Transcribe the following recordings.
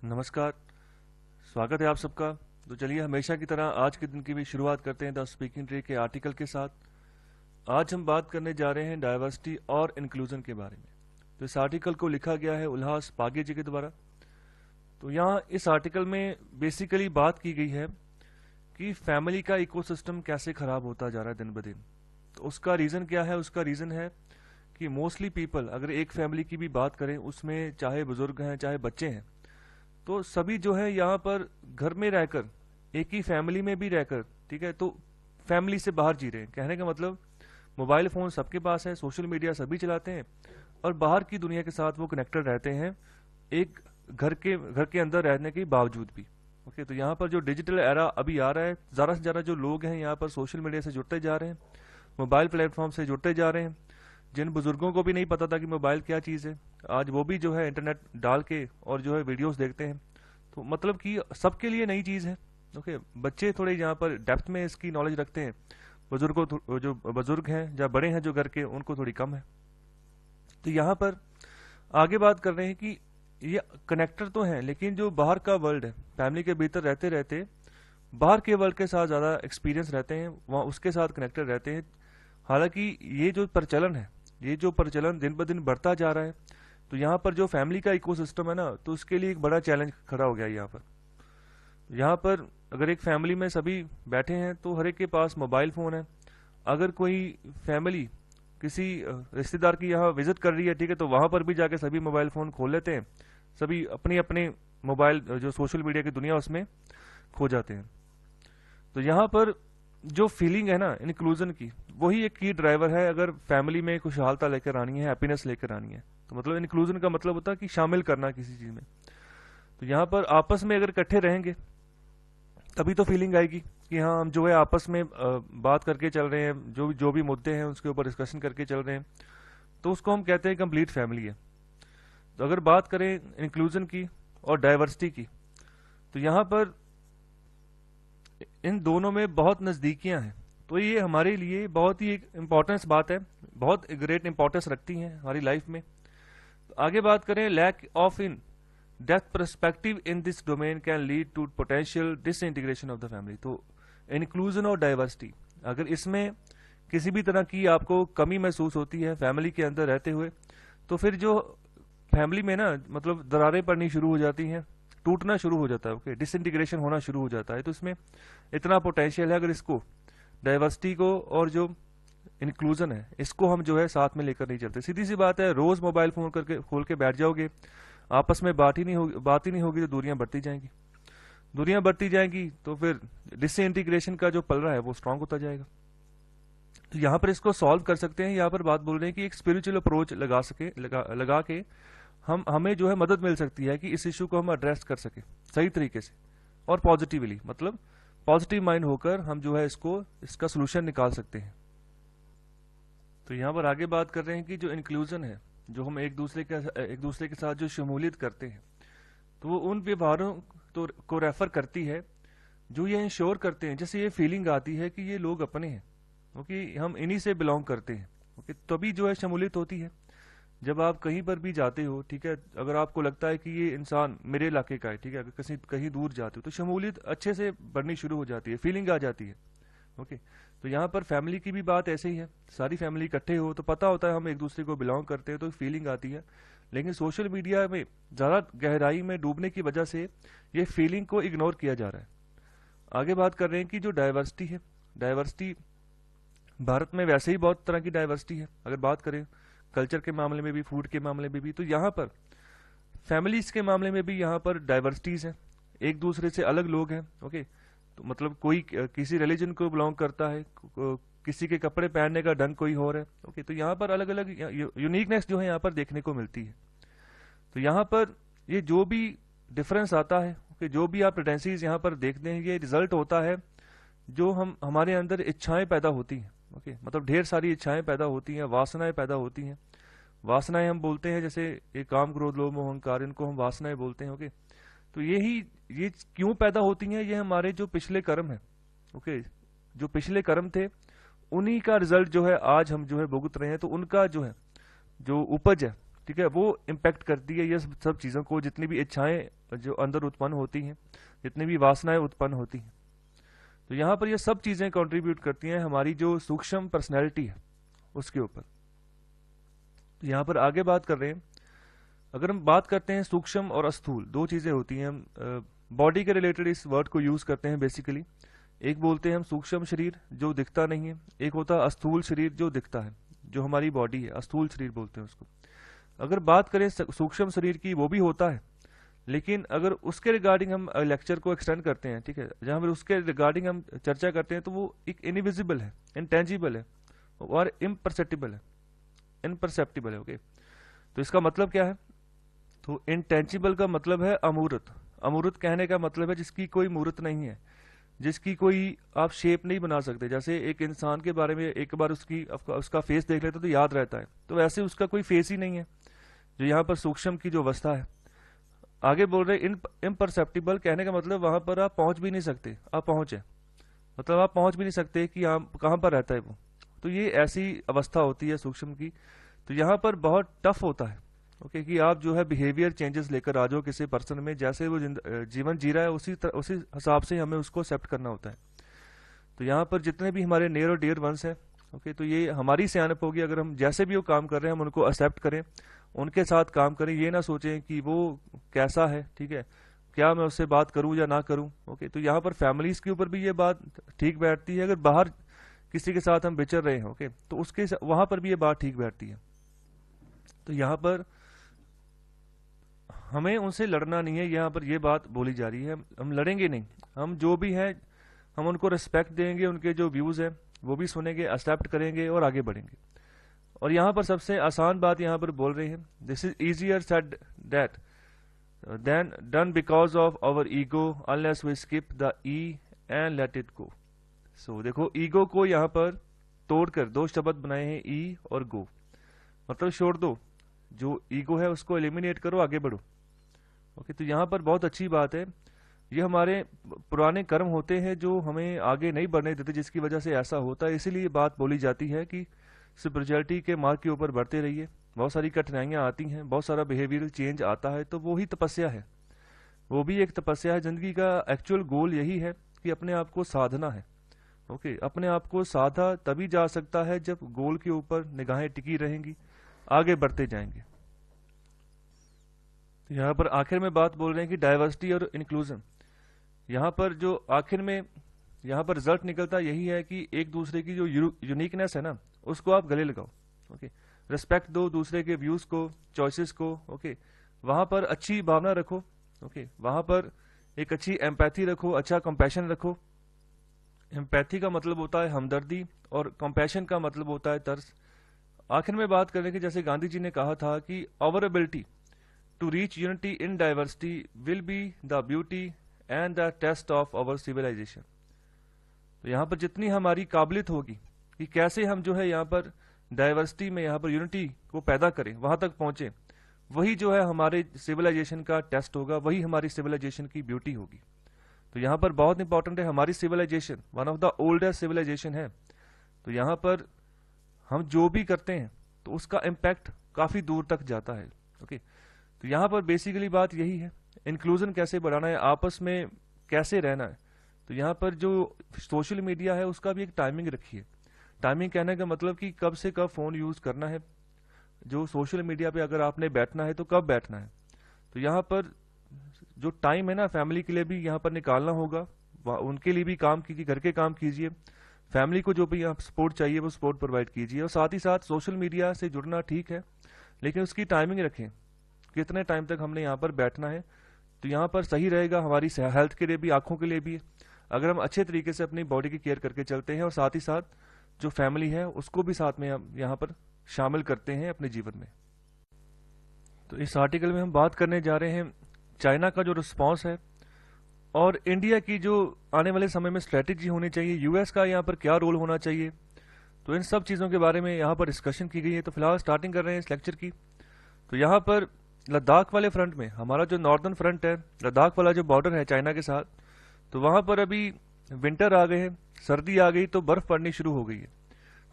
नमस्कार। स्वागत है आप सबका। तो चलिए हमेशा की तरह आज के दिन की भी शुरुआत करते हैं द स्पीकिंग ट्री के आर्टिकल के साथ। आज हम बात करने जा रहे हैं डाइवर्सिटी और इंक्लूजन के बारे में। तो इस आर्टिकल को लिखा गया है उल्लास पागे जी के द्वारा। तो यहाँ इस आर्टिकल में बेसिकली बात की गई है कि फैमिली का इकोसिस्टम कैसे खराब होता जा रहा है दिन ब दिन। तो उसका रीज़न क्या है? उसका रीज़न है कि मोस्टली पीपल, अगर एक फैमिली की भी बात करें उसमें चाहे बुजुर्ग हैं चाहे बच्चे हैं, तो सभी जो है यहाँ पर घर में रहकर, एक ही फैमिली में भी रहकर, ठीक है, तो फैमिली से बाहर जी रहे हैं। कहने का मतलब मोबाइल फ़ोन सबके पास है, सोशल मीडिया सभी चलाते हैं और बाहर की दुनिया के साथ वो कनेक्टेड रहते हैं, एक घर के अंदर रहने के बावजूद भी। ओके, तो यहाँ पर जो डिजिटल एरा अभी आ रहा है, ज़्यादा से ज़्यादा जो लोग हैं यहाँ पर सोशल मीडिया से जुड़ते जा रहे हैं, मोबाइल प्लेटफॉर्म से जुड़ते जा रहे हैं। जिन बुजुर्गों को भी नहीं पता था कि मोबाइल क्या चीज़ है, आज वो भी जो है इंटरनेट डाल के और जो है वीडियोस देखते हैं। तो मतलब कि सबके लिए नई चीज़ है। ओके, बच्चे थोड़े यहाँ पर डेप्थ में इसकी नॉलेज रखते हैं, जो बुजुर्ग हैं या बड़े हैं जो घर के, उनको थोड़ी कम है। तो यहाँ पर आगे बात कर रहे हैं कि ये कनेक्टर तो हैं, लेकिन जो बाहर का वर्ल्ड है, फैमिली के भीतर रहते रहते बाहर के वर्ल्ड के साथ ज़्यादा एक्सपीरियंस रहते हैं, वहाँ उसके साथ कनेक्टेड रहते हैं। हालांकि ये जो प्रचलन दिन ब दिन बढ़ता जा रहा है, तो यहाँ पर जो फैमिली का इकोसिस्टम है ना, तो उसके लिए एक बड़ा चैलेंज खड़ा हो गया है यहाँ पर अगर एक फैमिली में सभी बैठे हैं तो हर एक के पास मोबाइल फ़ोन है। अगर कोई फैमिली किसी रिश्तेदार की यहाँ विजिट कर रही है, ठीक है, तो वहाँ पर भी जाके सभी मोबाइल फ़ोन खोल लेते हैं, सभी अपने अपने मोबाइल जो सोशल मीडिया की दुनिया उसमें खो जाते हैं। तो यहाँ पर जो फीलिंग है ना इंक्लूजन की, वही एक की ड्राइवर है। अगर फैमिली में खुशहालता लेकर आनी है, हैप्पीनेस लेकर आनी है, तो मतलब इंक्लूजन का मतलब होता है कि शामिल करना किसी चीज़ में। तो यहाँ पर आपस में अगर इकट्ठे रहेंगे तभी तो फीलिंग आएगी कि हाँ, हम जो है आपस में बात करके चल रहे हैं, जो भी मुद्दे हैं उसके ऊपर डिस्कशन करके चल रहे हैं, तो उसको हम कहते हैं कंप्लीट फैमिली है। तो अगर बात करें इंक्लूजन की और डाइवर्सिटी की, तो यहाँ पर इन दोनों में बहुत नज़दीकियाँ हैं। तो ये हमारे लिए बहुत ही एक इम्पोर्टेंस बात है, बहुत ग्रेट इंपॉर्टेंस रखती हैं हमारी लाइफ में। तो आगे बात करें, lack of in depth perspective in this domain can lead to potential disintegration of the family. तो इंक्लूजन और डाइवर्सिटी, अगर इसमें किसी भी तरह की आपको कमी महसूस होती है फैमिली के अंदर रहते हुए, तो फिर जो फैमिली में ना मतलब दरारें पड़नी शुरू हो जाती हैं, टूटना शुरू हो जाता है। ओके, डिसइंटीग्रेशन होना शुरू हो जाता है। तो इसमें इतना पोटेंशियल है, अगर इसको डाइवर्सिटी को और जो इंक्लूजन है इसको हम जो है साथ में लेकर नहीं चलते। सीधी सी बात है, रोज मोबाइल फोन करके खोल के बैठ जाओगे, आपस में बात ही नहीं होगी, तो दूरियां बढ़ती जाएंगी, तो फिर डिसइंटीग्रेशन का जो पल रहा है वो स्ट्रांग होता जाएगा। तो यहाँ पर इसको सॉल्व कर सकते हैं। यहाँ पर बात बोल रहे हैं कि एक स्पिरिचुअल अप्रोच लगा के हमें जो है मदद मिल सकती है कि इस इशू को हम एड्रेस कर सके सही तरीके से और पॉजिटिवली, मतलब पॉजिटिव माइंड होकर हम जो है इसका सोल्यूशन निकाल सकते हैं। तो यहाँ पर आगे बात कर रहे हैं कि जो इंक्लूजन है, जो हम एक दूसरे के साथ जो शमूलियत करते हैं, तो वो उन व्यवहारों को रेफर करती है जो ये इंश्योर करते हैं, जैसे ये फीलिंग आती है कि ये लोग अपने हैं, क्योंकि हम इन्हीं से बिलोंग करते हैं। ओके, तभी जो है शमूलियत होती है। जब आप कहीं पर भी जाते हो, ठीक है, अगर आपको लगता है कि ये इंसान मेरे इलाके का है, ठीक है, अगर कहीं दूर जाते हो तो शमूलियत अच्छे से बढ़नी शुरू हो जाती है, फीलिंग आ जाती है। ओके, तो यहाँ पर फैमिली की भी बात ऐसे ही है। सारी फैमिली इकट्ठे हो तो पता होता है हम एक दूसरे को बिलोंग करते हैं, तो फीलिंग आती है। लेकिन सोशल मीडिया में ज़्यादा गहराई में डूबने की वजह से ये फीलिंग को इग्नोर किया जा रहा है। आगे बात कर रहे हैं कि जो डाइवर्सिटी है, डाइवर्सिटी भारत में वैसे ही बहुत तरह की डाइवर्सिटी है। अगर बात करें कल्चर के मामले में भी, फूड के मामले में भी, तो यहाँ पर फैमिलीज के मामले में भी यहाँ पर डाइवर्सिटीज हैं, एक दूसरे से अलग लोग हैं। ओके, तो मतलब कोई किसी रिलीजन को बिलोंग करता है, किसी के कपड़े पहनने का ढंग कोई और है। ओके, तो यहाँ पर अलग अलग यूनिकनेस जो है यहाँ पर देखने को मिलती है। तो यहाँ पर ये जो भी डिफरेंस आता है, ओके, जो भी आप टेंडेंसीज यहाँ पर देखते हैं, ये रिजल्ट होता है जो हमारे अंदर इच्छाएं पैदा होती हैं। ओके, मतलब ढेर सारी इच्छाएं पैदा होती हैं, वासनाएं पैदा होती हैं। वासनाएं हम बोलते हैं जैसे ये काम, क्रोध, लोभ, मोह, अहंकार, इनको हम वासनाएं बोलते हैं। ओके, तो ये क्यों पैदा होती हैं? ये हमारे जो पिछले कर्म है, ओके, जो पिछले कर्म थे, उन्हीं का रिजल्ट जो है आज हम जो है भुगत रहे हैं। तो उनका जो है जो उपज है, ठीक है, वो इम्पैक्ट करती है ये सब चीज़ों को, जितनी भी इच्छाएं जो अंदर उत्पन्न होती हैं, जितनी भी वासनाएं उत्पन्न होती हैं। तो यहाँ पर ये सब चीज़ें कंट्रीब्यूट करती हैं हमारी जो सूक्ष्म पर्सनैलिटी है उसके ऊपर। तो यहाँ पर आगे बात कर रहे हैं, अगर हम बात करते हैं सूक्ष्म और अस्थूल, दो चीज़ें होती हैं, हम बॉडी के रिलेटेड इस वर्ड को यूज़ करते हैं बेसिकली। एक बोलते हैं हम सूक्ष्म शरीर जो दिखता नहीं है, एक होता है अस्थूल शरीर जो दिखता है, जो हमारी बॉडी है, अस्थूल शरीर बोलते हैं उसको। अगर बात करें सूक्ष्म शरीर की, वो भी होता है, लेकिन अगर उसके रिगार्डिंग हम लेक्चर को एक्सटेंड करते हैं, ठीक है, जहाँ पर उसके रिगार्डिंग हम चर्चा करते हैं, तो वो एक इनविजिबल है, इंटेंजिबल है और इम्परसेप्टिबल है, इनपरसेप्टिबल है। ओके, तो इसका मतलब क्या है? तो इंटेंजिबल का मतलब है अमूर्त। अमूर्त कहने का मतलब है जिसकी कोई मूर्त नहीं है, जिसकी कोई आप शेप नहीं बना सकते। जैसे एक इंसान के बारे में एक बार उसका फेस देख लेते तो याद रहता है, तो वैसे उसका कोई फेस ही नहीं है, जो यहाँ पर सूक्ष्म की जो अवस्था है। आगे बोल रहे इम्परसेप्टिबल कहने का मतलब वहां पर आप पहुंच भी नहीं सकते, आप पहुंचे मतलब आप पहुंच भी नहीं सकते कि आप कहाँ पर रहता है वो। तो ये ऐसी अवस्था होती है सूक्ष्म की। तो यहाँ पर बहुत टफ होता है, ओके, कि आप जो है बिहेवियर चेंजेस लेकर आ जाओ किसी पर्सन में, जैसे वो जीवन जी रहा है उसी हिसाब से हमें उसको एक्सेप्ट करना होता है। तो यहाँ पर जितने भी हमारे नियर और डियर वंस हैं, ओके, तो ये हमारी सियानत होगी, अगर हम जैसे भी वो काम कर रहे हैं हम उनको एक्सेप्ट करें, उनके साथ काम करें, ये ना सोचें कि वो कैसा है, ठीक है, क्या मैं उससे बात करूं या ना करूं। ओके, तो यहाँ पर फैमिलीज के ऊपर भी ये बात ठीक बैठती है। अगर बाहर किसी के साथ हम विचर रहे हैं, ओके, तो उसके वहां पर भी ये बात ठीक बैठती है। तो यहाँ पर हमें उनसे लड़ना नहीं है, यहाँ पर ये बात बोली जा रही है, हम लड़ेंगे नहीं, हम जो भी है हम उनको रिस्पेक्ट देंगे, उनके जो व्यूज है वो भी सुनेंगे, एक्सेप्ट करेंगे और आगे बढ़ेंगे। और यहाँ पर सबसे आसान बात यहाँ पर बोल रहे हैं, this is easier said that then done because of our ego unless we skip the E and let it go. So देखो, ईगो को यहाँ पर तोड़कर दो शब्द बनाए हैं, ई और गो, मतलब छोड़ दो, जो ईगो है उसको एलिमिनेट करो, आगे बढ़ो। ओके, तो यहाँ पर बहुत अच्छी बात है, ये हमारे पुराने कर्म होते हैं जो हमें आगे नहीं बढ़ने देते, जिसकी वजह से ऐसा होता है। इसीलिए बात बोली जाती है कि स्पिरिचुअलिटी के मार्ग के ऊपर बढ़ते रहिए। बहुत सारी कठिनाइयाँ आती हैं, बहुत सारा बिहेवियरल चेंज आता है, तो वो ही तपस्या है, वो भी एक तपस्या है। जिंदगी का एक्चुअल गोल यही है कि अपने आप को साधना है। ओके, अपने आप को साधा तभी जा सकता है जब गोल के ऊपर निगाहें टिकी रहेंगी, आगे बढ़ते जाएंगे। यहाँ पर आखिर में बात बोल रहे हैं कि डाइवर्सिटी और इंक्लूजन। यहाँ पर जो आखिर में यहाँ पर रिजल्ट निकलता यही है कि एक दूसरे की जो यूनिकनेस है ना, उसको आप गले लगाओ। ओके, रिस्पेक्ट दो दूसरे के व्यूज को, चॉइसेस को। ओके, वहां पर अच्छी भावना रखो। ओके, वहां पर एक अच्छी एम्पैथी रखो, अच्छा कंपैशन रखो। एम्पैथी का मतलब होता है हमदर्दी और कंपैशन का मतलब होता है तरस। आखिर में बात करें कि जैसे गांधी जी ने कहा था कि our ability to reach unity in diversity will be the beauty and the test of our civilisation. तो यहाँ पर जितनी हमारी काबिलियत होगी कि कैसे हम जो है यहाँ पर डाइवर्सिटी में यहाँ पर यूनिटी को पैदा करें, वहां तक पहुंचे, वही जो है हमारे सिविलाइजेशन का टेस्ट होगा, वही हमारी सिविलाइजेशन की ब्यूटी होगी। तो यहाँ पर बहुत इंपॉर्टेंट है, हमारी civilisation one of the oldest civilisation है। तो यहाँ पर हम जो भी करते हैं तो उसका इम्पैक्ट काफी दूर तक जाता है। ओके, तो यहाँ पर बेसिकली बात यही है, इंक्लूजन कैसे बढ़ाना है, आपस में कैसे रहना है। तो यहाँ पर जो सोशल मीडिया है उसका भी एक टाइमिंग रखिए। टाइमिंग कहने का मतलब कि कब से कब फोन यूज करना है, जो सोशल मीडिया पे अगर आपने बैठना है तो कब बैठना है। तो यहाँ पर जो टाइम है ना, फैमिली के लिए भी यहाँ पर निकालना होगा, उनके लिए भी काम कीजिए, घर के काम कीजिए, फैमिली को जो भी आप सपोर्ट चाहिए वो सपोर्ट प्रोवाइड कीजिए। और साथ ही साथ सोशल मीडिया से जुड़ना ठीक है, लेकिन उसकी टाइमिंग रखें, कितने टाइम तक हमने यहाँ पर बैठना है। तो यहाँ पर सही रहेगा हमारी हेल्थ के लिए भी, आंखों के लिए भी, अगर हम अच्छे तरीके से अपनी बॉडी की केयर करके चलते हैं और साथ ही साथ जो फैमिली है उसको भी साथ में हम यहाँ पर शामिल करते हैं अपने जीवन में। तो इस आर्टिकल में हम बात करने जा रहे हैं चाइना का जो रिस्पॉन्स है और इंडिया की जो आने वाले समय में स्ट्रेटेजी होनी चाहिए, यूएस का यहाँ पर क्या रोल होना चाहिए। तो इन सब चीज़ों के बारे में यहाँ पर डिस्कशन की गई है। तो फिलहाल स्टार्टिंग कर रहे हैं इस लेक्चर की। तो यहाँ पर लद्दाख वाले फ्रंट में, हमारा जो नॉर्दर्न फ्रंट है, लद्दाख वाला जो बॉर्डर है चाइना के साथ, तो वहाँ पर अभी विंटर आ गए हैं, सर्दी आ गई, तो बर्फ पड़नी शुरू हो गई है।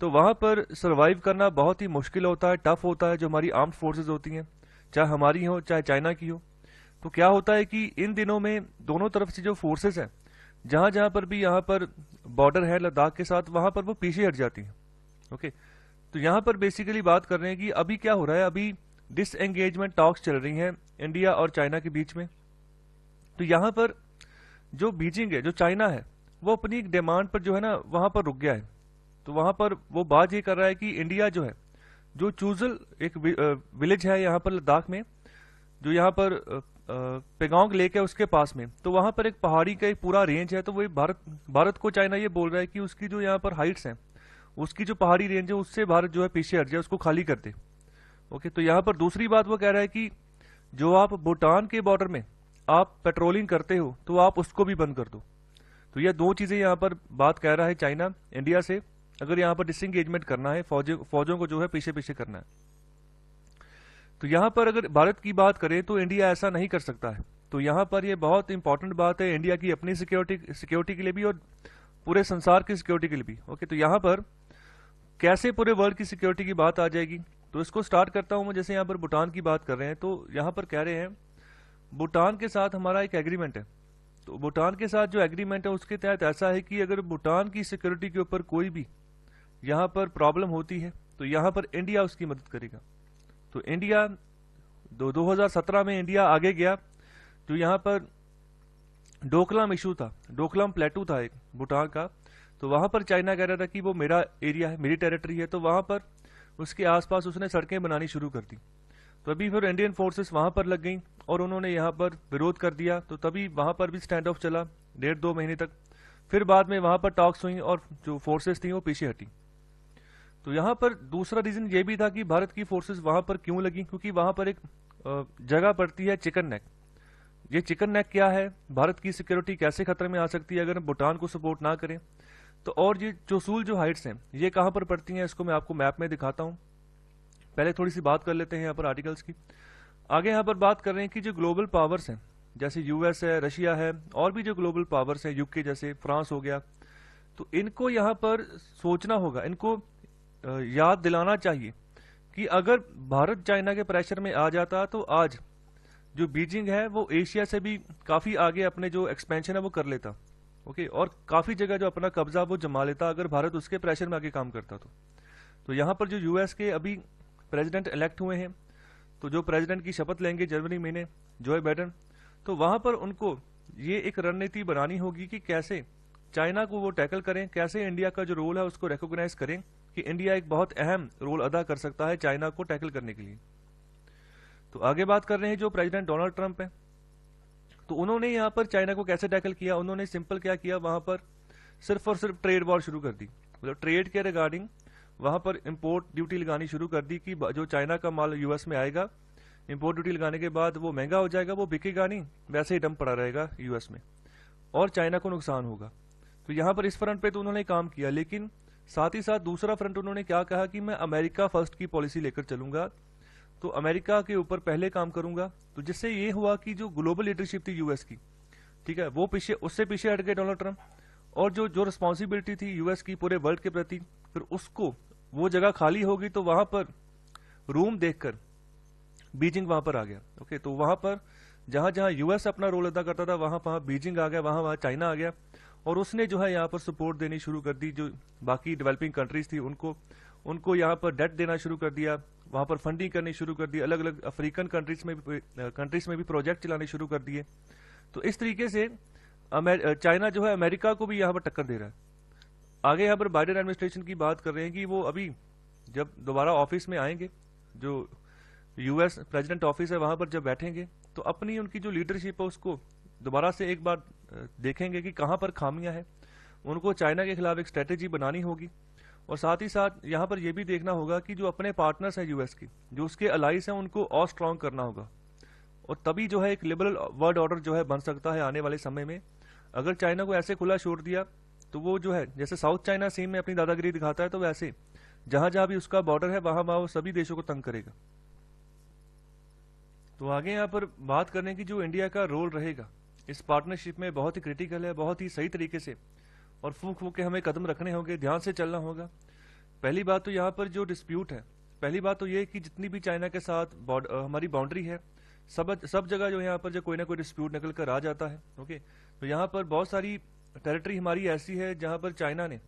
तो वहाँ पर सरवाइव करना बहुत ही मुश्किल होता है, टफ होता है। जो हमारी आर्म्ड फोर्सेज होती हैं, चाहे हमारी हो चाहे चाइना की हो, तो क्या होता है कि इन दिनों में दोनों तरफ से जो फोर्सेस हैं, जहां जहां पर भी यहाँ पर बॉर्डर है लद्दाख के साथ, वहां पर वो पीछे हट जाती हैं। ओके, तो यहाँ पर बेसिकली बात कर रहे हैं कि अभी क्या हो रहा है, अभी डिसएंगेजमेंट टॉक्स चल रही हैं इंडिया और चाइना के बीच में। तो यहाँ पर जो बीजिंग है, जो चाइना है, वो अपनी डिमांड पर जो है ना वहां पर रुक गया है। तो वहां पर वो बात ये कर रहा है कि इंडिया जो है, जो चूजल एक विलेज है यहाँ पर लद्दाख में, जो यहाँ पर पेगोंग लेक है उसके पास में, तो वहां पर एक पहाड़ी का एक पूरा रेंज है। तो वो भारत को चाइना ये बोल रहा है कि उसकी जो यहाँ पर हाइट्स हैं, उसकी जो पहाड़ी रेंज है, उससे भारत जो है पीछे हट जाए, उसको खाली कर दे। ओके, तो यहाँ पर दूसरी बात वो कह रहा है कि जो आप भूटान के बॉर्डर में आप पेट्रोलिंग करते हो, तो आप उसको भी बंद कर दो। तो यह दो चीजें यहाँ पर बात कह रहा है चाइना इंडिया से, अगर यहाँ पर डिसएंगेजमेंट करना है, फौजों को जो है पीछे पीछे करना है। तो यहाँ पर अगर भारत की बात करें तो इंडिया ऐसा नहीं कर सकता है। तो यहाँ पर ये बहुत इंपॉर्टेंट बात है इंडिया की अपनी सिक्योरिटी के लिए भी और पूरे संसार की सिक्योरिटी के लिए भी। ओके, तो यहाँ पर कैसे पूरे वर्ल्ड की सिक्योरिटी की बात आ जाएगी, तो इसको स्टार्ट करता हूँ मैं। जैसे यहाँ पर भूटान की बात कर रहे हैं, तो यहाँ पर कह रहे हैं भूटान के साथ हमारा एक एग्रीमेंट है। तो भूटान के साथ जो एग्रीमेंट है उसके तहत ऐसा है कि अगर भूटान की सिक्योरिटी के ऊपर कोई भी यहाँ पर प्रॉब्लम होती है, तो यहाँ पर इंडिया उसकी मदद करेगा। तो इंडिया 2017 में इंडिया आगे गया। तो यहाँ पर डोकलाम इशू था, डोकलाम प्लेटू था एक भूटान का। तो वहां पर चाइना कह रहा था कि वो मेरा एरिया है, मेरी टेरिटरी है। तो वहां पर उसके आसपास उसने सड़कें बनानी शुरू कर दी। तो अभी फिर इंडियन फोर्सेस वहां पर लग गई और उन्होंने यहाँ पर विरोध कर दिया। तो तभी वहां पर भी स्टैंड ऑफ चला 1.5-2 महीने तक। फिर बाद में वहां पर टॉक्स हुई और जो फोर्सेस थी वो पीछे हटी। तो यहाँ पर दूसरा रीजन ये भी था कि भारत की फोर्सेस वहां पर क्यों लगी, क्योंकि वहां पर एक जगह पड़ती है चिकन नेक। ये चिकन नेक क्या है, भारत की सिक्योरिटी कैसे खतरे में आ सकती है अगर हम भूटान को सपोर्ट ना करें। तो और ये चोसूल जो हाइट्स हैं, ये कहां पर पड़ती हैं, इसको मैं आपको मैप में दिखाता हूं। पहले थोड़ी सी बात कर लेते हैं यहाँ पर आर्टिकल्स की। आगे यहाँ पर बात कर रहे हैं कि जो ग्लोबल पावर्स हैं, जैसे यूएस है, रशिया है, और भी जो ग्लोबल पावर्स हैं, यूके जैसे फ्रांस हो गया, तो इनको यहाँ पर सोचना होगा, इनको याद दिलाना चाहिए कि अगर भारत चाइना के प्रेशर में आ जाता तो आज जो बीजिंग है वो एशिया से भी काफी आगे अपने जो एक्सपेंशन है वो कर लेता। ओके, और काफी जगह जो अपना कब्जा वो जमा लेता अगर भारत उसके प्रेशर में आगे काम करता। तो यहाँ पर जो यूएस के अभी प्रेसिडेंट इलेक्ट हुए हैं, तो जो प्रेसिडेंट की शपथ लेंगे जनवरी महीने, जो बाइडेन, तो वहां पर उनको ये एक रणनीति बनानी होगी कि कैसे चाइना को वो टैकल करें, कैसे इंडिया का जो रोल है उसको रिकॉग्नाइज करें कि इंडिया एक बहुत अहम रोल अदा कर सकता है चाइना को टैकल करने के लिए। तो आगे बात कर रहे हैं जो प्रेसिडेंट डोनाल्ड ट्रंप है, तो उन्होंने यहाँ पर चाइना को कैसे टैकल किया। उन्होंने सिंपल क्या किया, वहां पर सिर्फ और सिर्फ ट्रेड वॉर शुरू कर दी। मतलब ट्रेड के रिगार्डिंग वहां पर इंपोर्ट ड्यूटी लगानी शुरू कर दी कि जो चाइना का माल यूएस में आएगा, इंपोर्ट ड्यूटी लगाने के बाद वो महंगा हो जाएगा, वो बिकेगा नहीं, वैसे ही डंप पड़ा रहेगा यूएस में और चाइना को नुकसान होगा। तो यहाँ पर इस फ्रंट पे तो उन्होंने काम किया, लेकिन साथ ही साथ दूसरा फ्रंट उन्होंने क्या कहा कि मैं अमेरिका फर्स्ट की पॉलिसी लेकर चलूंगा, तो अमेरिका के ऊपर पहले काम करूंगा। तो जिससे ये हुआ कि जो ग्लोबल लीडरशिप थी यूएस की, ठीक है, वो पीछे, उससे पीछे हट गए डोनाल्ड ट्रंप, और जो रिस्पॉन्सिबिलिटी थी यूएस की पूरे वर्ल्ड के प्रति, फिर उसको वो जगह खाली होगी। तो वहां पर रूम देखकर बीजिंग वहां पर आ गया। ओके, तो वहां पर जहां जहां यूएस अपना रोल अदा करता था, वहां वहां बीजिंग आ गया, वहां वहां चाइना आ गया, और उसने जो है यहाँ पर सपोर्ट देनी शुरू कर दी। जो बाकी डेवलपिंग कंट्रीज थी उनको यहाँ पर डेट देना शुरू कर दिया, वहां पर फंडिंग करनी शुरू कर दी, अलग अलग अफ्रीकन कंट्रीज में भी प्रोजेक्ट चलाने शुरू कर दिए। तो इस तरीके से चाइना जो है अमेरिका को भी यहाँ पर टक्कर दे रहा है। आगे यहाँ पर बाइडेन एडमिनिस्ट्रेशन की बात कर रहे हैं कि वो अभी जब दोबारा ऑफिस में आएंगे, जो यूएस प्रेसिडेंट ऑफिस है वहां पर जब बैठेंगे, तो अपनी उनकी जो लीडरशिप है उसको दोबारा से एक बार देखेंगे कि कहां पर खामियां हैं। उनको चाइना के खिलाफ एक स्ट्रेटेजी बनानी होगी, और साथ ही साथ यहाँ पर यह भी देखना होगा कि जो अपने पार्टनर्स हैं यूएस की, जो उसके अलाइज हैं, उनको और स्ट्रांग करना होगा। और तभी जो है एक लिबरल वर्ल्ड ऑर्डर जो है बन सकता है आने वाले समय में। अगर चाइना को ऐसे खुला छोड़ दिया तो वो जो है जैसे साउथ चाइना सीम में अपनी दादागिरी दिखाता है, तो वैसे जहां जहां भी उसका बॉर्डर है वहां वहां वो सभी देशों को तंग करेगा। तो आगे यहाँ पर बात करने की जो इंडिया का रोल रहेगा इस पार्टनरशिप में बहुत ही क्रिटिकल है, बहुत ही सही तरीके से और फूक फूक के हमें कदम रखने होंगे, ध्यान से चलना होगा। पहली बात तो यहाँ पर जो डिस्प्यूट है, पहली बात तो ये कि जितनी भी चाइना के साथ हमारी बाउंड्री है, सब जगह जो यहाँ पर जो कोई ना कोई डिस्प्यूट निकल कर आ जाता है। ओके, तो यहाँ पर बहुत सारी टेरिटरी हमारी ऐसी है जहाँ पर चाइना ने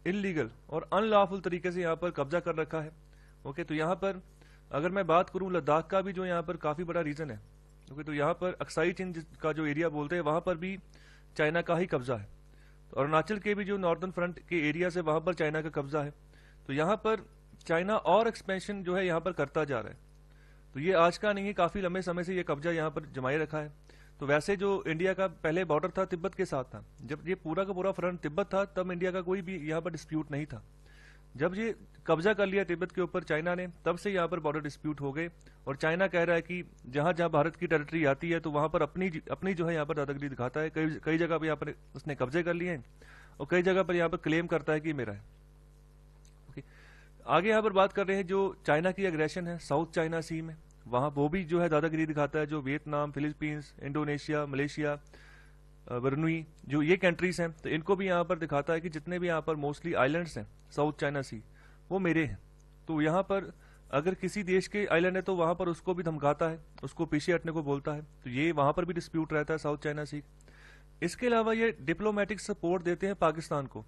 इलीगल और अनलॉफुल तरीके से यहाँ पर कब्जा कर रखा है। ओके, तो यहाँ पर अगर मैं बात करूँ लद्दाख का भी जो यहाँ पर काफ़ी बड़ा रीजन है। ओके, तो यहाँ पर अक्साई चीन का जो एरिया बोलते हैं वहाँ पर भी चाइना का ही कब्जा है। तो अरुणाचल के भी जो नॉर्दर्न फ्रंट के एरिया से वहाँ पर चाइना का कब्जा है। तो यहाँ पर चाइना और एक्सपेंशन जो है यहाँ पर करता जा रहा है। तो ये आज का नहीं है, काफ़ी लंबे समय से ये कब्जा यहाँ पर जमाए रखा है। तो वैसे जो इंडिया का पहले बॉर्डर था तिब्बत के साथ था, जब ये पूरा का पूरा फ्रंट तिब्बत था तब इंडिया का कोई भी यहाँ पर डिस्प्यूट नहीं था। जब ये कब्जा कर लिया तिब्बत के ऊपर चाइना ने, तब से यहाँ पर बॉर्डर डिस्प्यूट हो गए। और चाइना कह रहा है कि जहाँ जहाँ भारत की टेरिटरी आती है तो वहाँ पर अपनी जो है यहाँ पर दादागिरी दिखाता है। कई जगह पर यहाँ पर उसने कब्जे कर लिए हैं और कई जगह पर यहाँ पर क्लेम करता है कि मेरा है। ओके, आगे यहाँ पर बात कर रहे हैं जो चाइना की एग्रेशन है साउथ चाइना सी में, वहाँ वो भी जो है दादागिरी दिखाता है। जो वियतनाम, फिलीपींस, इंडोनेशिया, मलेशिया, बर्नुई, जो ये कंट्रीज हैं, तो इनको भी यहाँ पर दिखाता है कि जितने भी यहाँ पर मोस्टली आइलैंड्स हैं साउथ चाइना सी वो मेरे हैं। तो यहाँ पर अगर किसी देश के आइलैंड है तो वहाँ पर उसको भी धमकाता है, उसको पीछे हटने को बोलता है। तो ये वहाँ पर भी डिस्प्यूट रहता है साउथ चाइना सी। इसके अलावा ये डिप्लोमेटिक सपोर्ट देते हैं पाकिस्तान को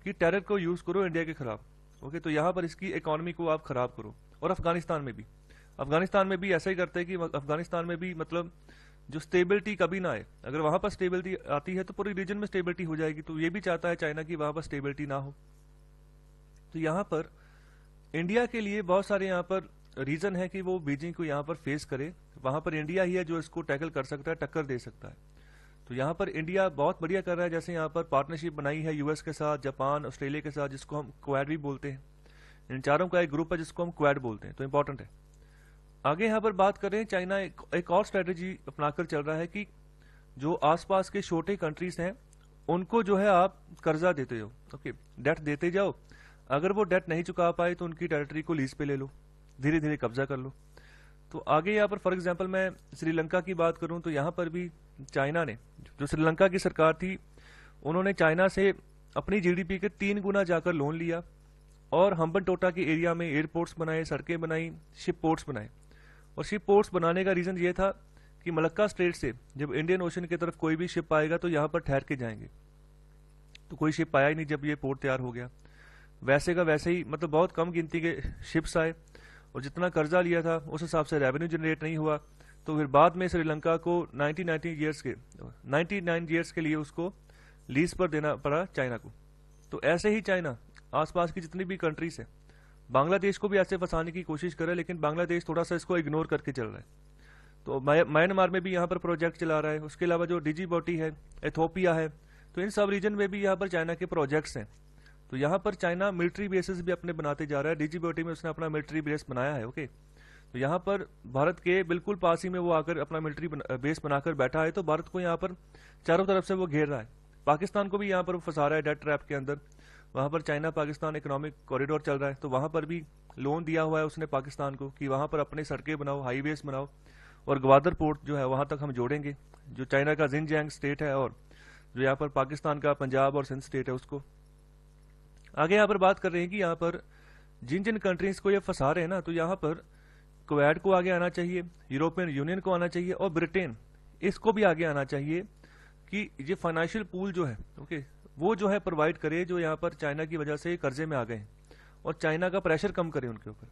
कि टेरर को यूज करो इंडिया के खिलाफ। ओके, तो यहाँ पर इसकी इकोनॉमी को आप खराब करो। और अफगानिस्तान में भी ऐसा ही करते हैं कि अफगानिस्तान में भी मतलब जो स्टेबिलिटी कभी ना आए, अगर वहां पर स्टेबिलिटी आती है तो पूरे रीजन में स्टेबिलिटी हो जाएगी। तो ये भी चाहता है चाइना की वहां पर स्टेबिलिटी ना हो। तो यहाँ पर इंडिया के लिए बहुत सारे यहाँ पर रीजन है कि वो बीजिंग को यहाँ पर फेस करे। वहां पर इंडिया ही है जो इसको टैकल कर सकता है, टक्कर दे सकता है। तो यहाँ पर इंडिया बहुत बढ़िया कर रहा है। जैसे यहाँ पर पार्टनरशिप बनाई है यूएस के साथ, जापान, ऑस्ट्रेलिया के साथ, जिसको हम क्वाड भी बोलते हैं। इन चारों का एक ग्रुप है जिसको हम क्वाड बोलते हैं, तो इंपॉर्टेंट है। आगे यहाँ पर बात कर रहे हैं, चाइना एक और स्ट्रेटेजी अपनाकर चल रहा है कि जो आसपास के छोटे कंट्रीज हैं उनको जो है आप कर्जा देते हो। ओके, डेट देते जाओ। अगर वो डेट नहीं चुका पाए तो उनकी टेरिटरी को लीज पे ले लो, धीरे धीरे कब्जा कर लो। तो आगे यहाँ पर फॉर एग्जांपल मैं श्रीलंका की बात करूं तो यहाँ पर भी चाइना ने, जो श्रीलंका की सरकार थी, उन्होंने चाइना से अपनी जीडीपी के 3 गुना जाकर लोन लिया और हम्बनटोटा के एरिया में एयरपोर्ट्स बनाए, सड़कें बनाई, शिप पोर्ट्स बनाए। और शिप पोर्ट्स बनाने का रीजन ये था कि मलक्का स्ट्रेट से जब इंडियन ओशन की तरफ कोई भी शिप आएगा तो यहाँ पर ठहर के जाएंगे। तो कोई शिप आया ही नहीं जब ये पोर्ट तैयार हो गया। वैसे का वैसे ही मतलब बहुत कम गिनती के शिप्स आए और जितना कर्जा लिया था उस हिसाब से रेवेन्यू जनरेट नहीं हुआ। तो फिर बाद में श्रीलंका को 99 ईयर्स के लिए उसको लीज पर देना पड़ा चाइना को। तो ऐसे ही चाइना आसपास की जितनी भी कंट्रीज है, बांग्लादेश को भी ऐसे फंसाने की कोशिश करे, लेकिन बांग्लादेश थोड़ा सा इसको इग्नोर करके चल रहा है। तो म्यांमार में भी यहाँ पर प्रोजेक्ट चला रहा है। उसके अलावा जो डिजिबोटी है, एथोपिया है, तो इन सब रीजन में भी यहाँ पर चाइना के प्रोजेक्ट्स हैं। तो यहाँ पर चाइना मिलिट्री बेसिस भी अपने बनाते जा रहा है। डिजिबोटी में उसने अपना मिलिट्री बेस बनाया है। ओके, तो यहाँ पर भारत के बिल्कुल पास ही में वो आकर अपना मिलिट्री बेस बनाकर बैठा है। तो भारत को यहाँ पर चारों तरफ से वो घेर रहा है। पाकिस्तान को भी यहाँ पर फंसा रहा है डेट ट्रैप के अंदर। वहाँ पर चाइना पाकिस्तान इकोनॉमिक कॉरिडोर चल रहा है, तो वहाँ पर भी लोन दिया हुआ है उसने पाकिस्तान को कि वहाँ पर अपने सड़कें बनाओ, हाईवेज बनाओ और ग्वादर पोर्ट जो है वहाँ तक हम जोड़ेंगे, जो चाइना का जिनजियांग स्टेट है और जो यहाँ पर पाकिस्तान का पंजाब और सिंध स्टेट है उसको। आगे यहाँ पर बात कर रहे हैं कि यहाँ पर जिन जिन कंट्रीज को ये फंसा रहे हैं ना, तो यहाँ पर क्वेड को आगे आना चाहिए, यूरोपियन यूनियन को आना चाहिए और ब्रिटेन इसको भी आगे आना चाहिए कि ये फाइनेंशियल पूल जो है ओके वो जो है प्रोवाइड करे, जो यहाँ पर चाइना की वजह से कर्जे में आ गए हैं और चाइना का प्रेशर कम करे उनके ऊपर।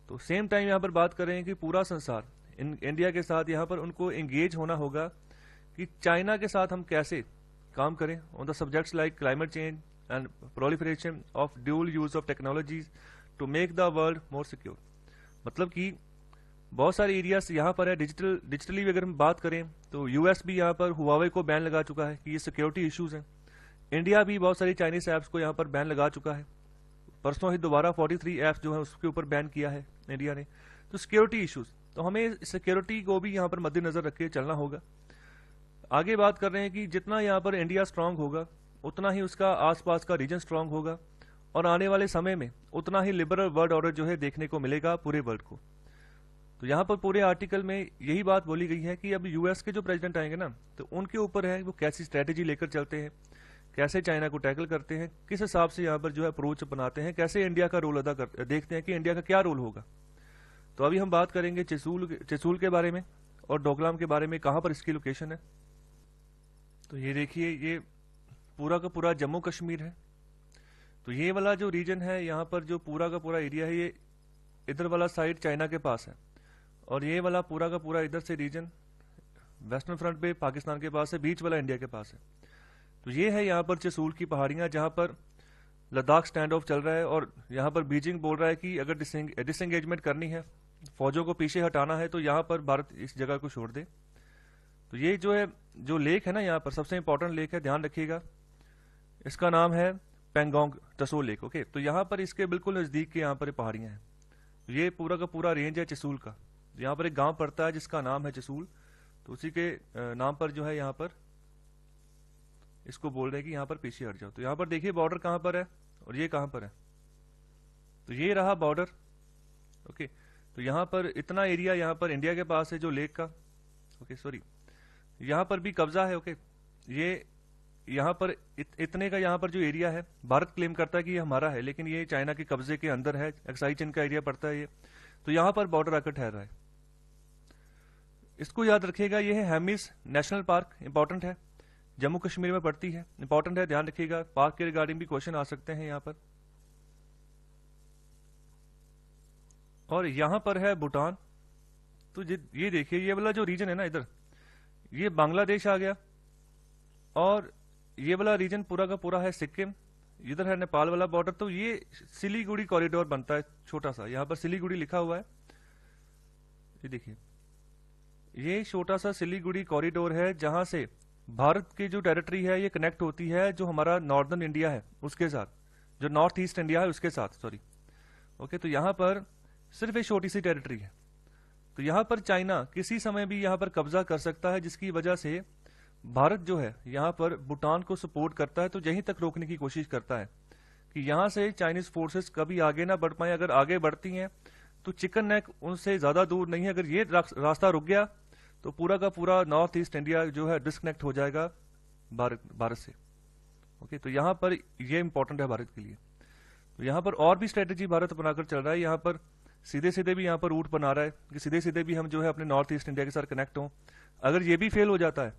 तो सेम टाइम यहाँ पर बात कर रहे हैं कि पूरा संसार इंडिया के साथ यहाँ पर उनको एंगेज होना होगा कि चाइना के साथ हम कैसे काम करें on the subjects like climate change and proliferation of dual use of technologies to make the world more secure. मतलब कि बहुत सारे एरियाज यहाँ पर है। डिजिटली अगर हम बात करें तो यूएस भी यहाँ पर हुआवे को बैन लगा चुका है कि ये सिक्योरिटी इश्यूज हैं। इंडिया भी बहुत सारी चाइनीज ऐप्स को यहाँ पर बैन लगा चुका है। परसों ही दोबारा 43 ऐप्स जो है उसके ऊपर बैन किया है इंडिया ने। तो सिक्योरिटी इश्यूज, तो हमें सिक्योरिटी को भी यहाँ पर मद्देनजर रख के चलना होगा। आगे बात कर रहे हैं कि जितना यहाँ पर इंडिया स्ट्रांग होगा उतना ही उसका आसपास का रीजन स्ट्रांग होगा और आने वाले समय में उतना ही लिबरल वर्ल्ड ऑर्डर जो है देखने को मिलेगा पूरे वर्ल्ड को। तो यहाँ पर पूरे आर्टिकल में यही बात बोली गई है कि अब यूएस के जो प्रेसिडेंट आएंगे ना, तो उनके ऊपर है वो कैसी स्ट्रेटेजी लेकर चलते हैं, कैसे चाइना को टैकल करते हैं, किस हिसाब से यहाँ पर जो है अप्रोच बनाते हैं, कैसे इंडिया का रोल अदा कर देखते हैं कि इंडिया का क्या रोल होगा। तो अभी हम बात करेंगे चेसूल के बारे में और डोकलाम के बारे में, कहाँ पर इसकी लोकेशन है। तो ये देखिए, ये पूरा का पूरा जम्मू कश्मीर है। तो ये वाला जो रीजन है, यहाँ पर जो पूरा का पूरा एरिया है, ये इधर वाला साइड चाइना के पास है, और ये वाला पूरा का पूरा इधर से रीजन वेस्टर्न फ्रंट पे पाकिस्तान के पास है, बीच वाला इंडिया के पास है। तो ये है यहाँ पर चेसूल की पहाड़ियाँ, जहाँ पर लद्दाख स्टैंड ऑफ चल रहा है, और यहाँ पर बीजिंग बोल रहा है कि अगर डिसएंगेजमेंट करनी है, फौजों को पीछे हटाना है, तो यहाँ पर भारत इस जगह को छोड़ दे। तो ये जो है, जो लेक है ना, यहाँ पर सबसे इंपॉर्टेंट लेक है, ध्यान रखिएगा, इसका नाम है पेंगोंग टसो लेक। ओके, तो यहाँ पर इसके बिल्कुल नज़दीक के यहाँ पर पहाड़ियाँ हैं। ये पूरा का पूरा रेंज है चेसूल का। यहाँ पर एक गांव पड़ता है जिसका नाम है चेसूल, तो उसी के नाम पर जो है यहाँ पर इसको बोल रहे हैं कि यहाँ पर पीछे हट जाओ। तो यहाँ पर देखिए बॉर्डर कहाँ पर है और ये कहाँ पर है, तो ये रहा बॉर्डर। ओके, तो यहाँ पर इतना एरिया यहाँ पर इंडिया के पास है जो लेक का। ओके सॉरी, यहाँ पर भी कब्जा है। ओके, ये यहाँ पर इतने का यहाँ पर जो एरिया है, भारत क्लेम करता है कि ये हमारा है, लेकिन ये चाइना के कब्जे के अंदर है, एक्साई चीन का एरिया पड़ता है ये। तो यहाँ पर बॉर्डर आकर ठहर रहा है। इसको याद रखिएगा, ये है हेमिस नेशनल पार्क, इंपॉर्टेंट है, जम्मू कश्मीर में पड़ती है, इंपॉर्टेंट है, ध्यान रखिएगा। पार्क के रिगार्डिंग भी क्वेश्चन आ सकते हैं यहाँ पर। और यहाँ पर है भूटान। तो ये देखिए, ये वाला जो रीजन है ना, इधर ये बांग्लादेश आ गया, और ये वाला रीजन पूरा का पूरा है सिक्किम, इधर है नेपाल वाला बॉर्डर। तो ये सिलीगुड़ी कॉरिडोर बनता है, छोटा सा, यहाँ पर सिलीगुड़ी लिखा हुआ है, ये देखिए, ये छोटा सा सिलीगुड़ी कॉरिडोर है, जहां से भारत की जो टेरिटरी है ये कनेक्ट होती है जो हमारा नॉर्दर्न इंडिया है उसके साथ, जो नॉर्थ ईस्ट इंडिया है उसके साथ, सॉरी। ओके, तो यहाँ पर सिर्फ एक छोटी सी टेरिटरी है। तो यहाँ पर चाइना किसी समय भी यहाँ पर कब्जा कर सकता है, जिसकी वजह से भारत जो है यहाँ पर भूटान को सपोर्ट करता है, तो यहीं तक रोकने की कोशिश करता है कि यहाँ से चाइनीज फोर्सेस कभी आगे ना बढ़ पाए। अगर आगे बढ़ती हैं तो चिकन नेक उनसे ज्यादा दूर नहीं है, अगर ये रास्ता रुक गया तो पूरा का पूरा नॉर्थ ईस्ट इंडिया जो है डिस्कनेक्ट हो जाएगा भारत से। ओके, तो यहाँ पर ये इंपॉर्टेंट है भारत के लिए। तो यहाँ पर और भी स्ट्रेटेजी भारत बनाकर चल रहा है, यहाँ पर सीधे सीधे भी यहाँ पर रूट बना रहा है कि सीधे सीधे भी हम जो है अपने नॉर्थ ईस्ट इंडिया के साथ कनेक्ट हों। अगर ये भी फेल हो जाता है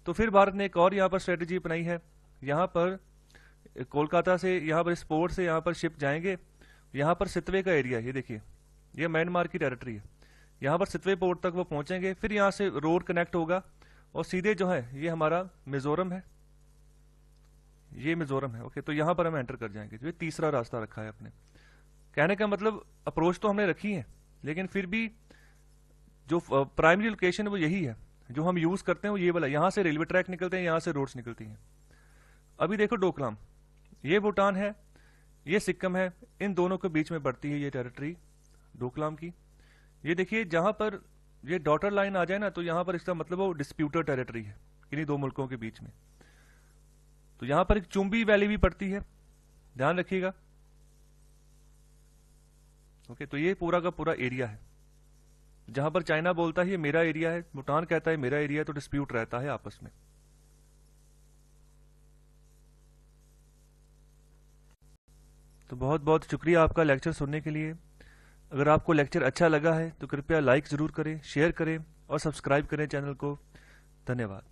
तो फिर भारत ने एक और यहाँ पर स्ट्रेटेजी अपनाई है, यहाँ पर कोलकाता से यहाँ पर स्पोर्ट से यहाँ पर शिप जाएंगे, यहाँ पर सितवे का एरिया, ये देखिए, ये म्यांमार की टेरिटरी है, यहाँ पर सितवे पोर्ट तक वो पहुंचेंगे, फिर यहाँ से रोड कनेक्ट होगा और सीधे जो है ये हमारा मिजोरम है, ये मिजोरम है। ओके, तो यहाँ पर हम एंटर कर जाएंगे। ये तीसरा रास्ता रखा है अपने। कहने का मतलब अप्रोच तो हमने रखी है, लेकिन फिर भी जो प्राइमरी लोकेशन वो यही है, जो हम यूज करते हैं वो ये वाला। यहाँ से रेलवे ट्रैक निकलते हैं, यहाँ से रोड्स निकलती हैं। अभी देखो डोकलाम, ये भूटान है, ये सिक्किम है, इन दोनों के बीच में पड़ती है ये टेरिटरी डोकलाम की। ये देखिए, जहां पर ये डॉटर लाइन आ जाए ना, तो यहां पर इसका मतलब वो डिस्प्यूटेड टेरिटरी है इन्हीं दो मुल्कों के बीच में। तो यहां पर एक चुंबी वैली भी पड़ती है, ध्यान रखिएगा। ओके, तो ये पूरा का पूरा एरिया है जहां पर चाइना बोलता है ये मेरा एरिया है, भूटान कहता है मेरा एरिया है, तो डिस्प्यूट रहता है आपस में। तो बहुत बहुत शुक्रिया आपका लेक्चर सुनने के लिए। अगर आपको लेक्चर अच्छा लगा है तो कृपया लाइक ज़रूर करें, शेयर करें और सब्सक्राइब करें चैनल को। धन्यवाद।